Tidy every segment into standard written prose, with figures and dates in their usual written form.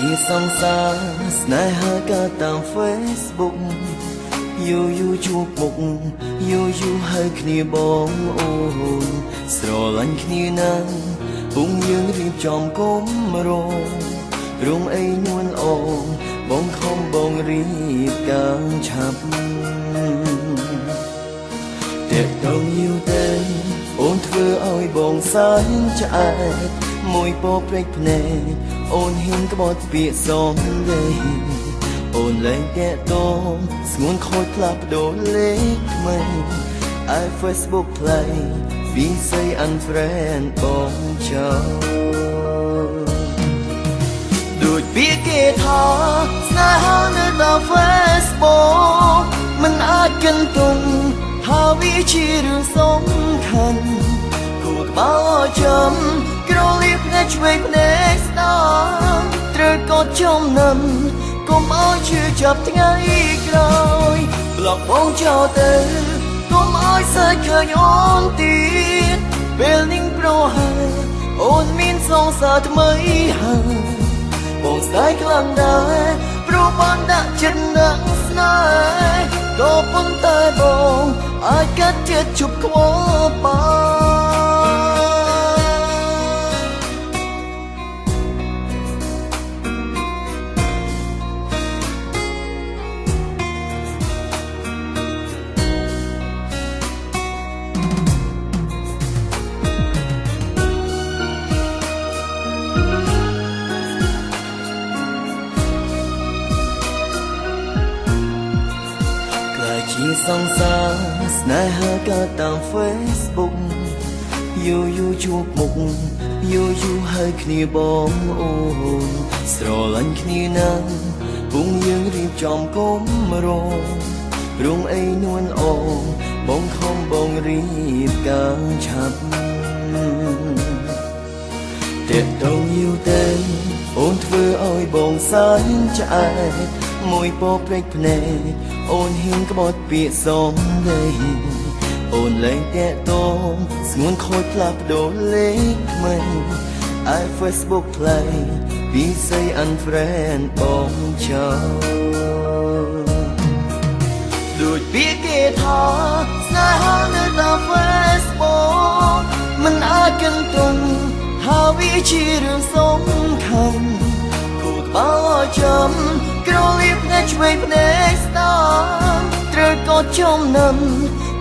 ជាសង្សារស្នេហាកើតតាម Facebook យូរជួបមុខយូរហើយគ្នាបងអូនស្រឡាញ់គ្នាណាស់ពុំយើងរៀបចំគុំរងអីនួនអូនបងខំបងរៀបការឆាប់តែต้องយូរទេអូនធ្វើឲ្យបងសែនឆ្អែតមួយពោព្រេចភ្នែកអូនហ៊ានក្បត់ពាក្យសំដីអូនលែងតាក់ទងស្ងួនខូចផ្លាស់ប្ដូរលេខថ្មី Facebook ផ្លៃពីស័យ unfriend បងចោលដូចពីគេថាស្នេហានៅតាម Facebook មិនអាចគិនទុំថាវាជារឿងសំខាន់គួរក្បាលចាំក្រលៀបភ្នែកឆ្វេងភ្នែកស្ដាំត្រូវកត់ចំណាំកុំឲ្យជឿចាប់ថ្ងៃក្រោយប្លុកបងចោលទៅកុំឲ្យសើចឃើញអូនទៀតពេលនឹងប្រហែលអូនមានសងសារថ្មីហើយបងស្ដាយខ្លាំងដែរព្រោះបានដាក់ចិត្តនឹងស្នេហ៍ក៏ប៉ុន្តែបងអាចកាត់ចិត្តជប់ខ្វល់ជាសង្សារស្នេហាកើតតាម Facebook យូរជួបមុខយូរហើយគ្នាបងអូនស្រឡាញ់គ្នាណាស់ពុំយើងរៀបចំគុំរងអីនួនអូនបងខំបងរៀបការឆាប់តែต้องយូរទេអូនធ្វើឲ្យបងសែនឆ្អែតមួយពោព្រេចភ្នែកអូនហ៊ានក្បត់ពាក្យសំដីអូនលែងតាក់ទងស្ងួនខូចផ្លាស់ប្ដូរលេខថ្មី Facebook ផ្លៃពីស័យ unfriend បងចោលដូចពីគេថាស្នេហានៅតាម Facebook មិនអាចគិនទុំថាវាជារឿងសំខាន់គួរក្បាលចាំក្រលៀបភ្នែកឆ្វេងភ្នែកស្ដាំត្រូវកត់ចំណាំ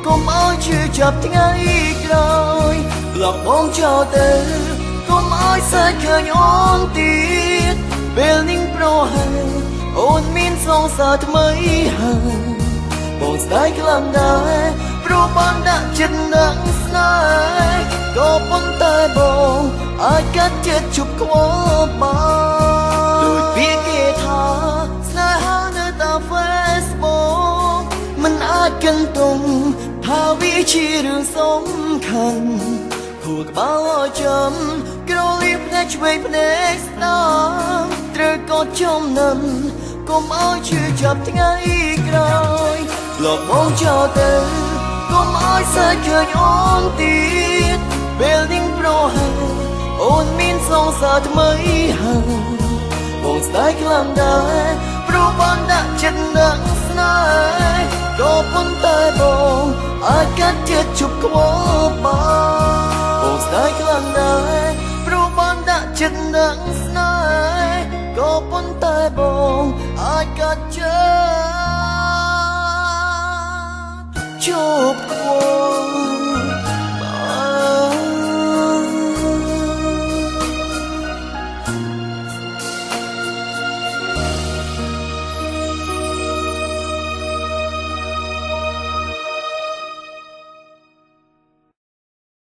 កុំឲ្យជឿចាប់ថ្ងៃក្រោយប្លុកបងចោលទៅកុំឲ្យសើចឃើញអូនទៀតពេលនឹងប្រហែលអូនមានសងសារថ្មីហើយបងស្ដាយខ្លាំងដែរព្រោះបានដាក់ចិត្តនឹងស្នេហ៍ក៏ប៉ុន្តែបងអាចកាត់ចិត្តជប់ខ្វល់ដូចពីគេថាស្នេហានៅតាម Facebook មិនអាចគិនទុំថាវាជារឿងសំខាន់គួរក្បាលចាំក្រលៀបភ្នែកឆ្វេងភ្នែកស្ដាំត្រូវកត់ចំណាំកុំឲ្យជឿចាប់ថ្ងៃក្រោយប្លុកបងចោលទៅកុំឲ្យសើចឃើញអូនទៀតពេលនឹងប្រហែលអូនមានសងសារថ្មីហើយបងស្ដាយខ្លាំងដែរព្រោះបានដាក់ចិត្តនឹងស្នេហ៍ក៏ប៉ុន្តែបងអាចកាត់ចិត្តជប់ខ្វល់បងស្ដាយខ្លាំងដែរព្រោះបានដាក់ចិត្តនឹងស្នេហ៍ក៏ប៉ុន្តែបងអាចកាត់ចិត្តជប់ខ្វល់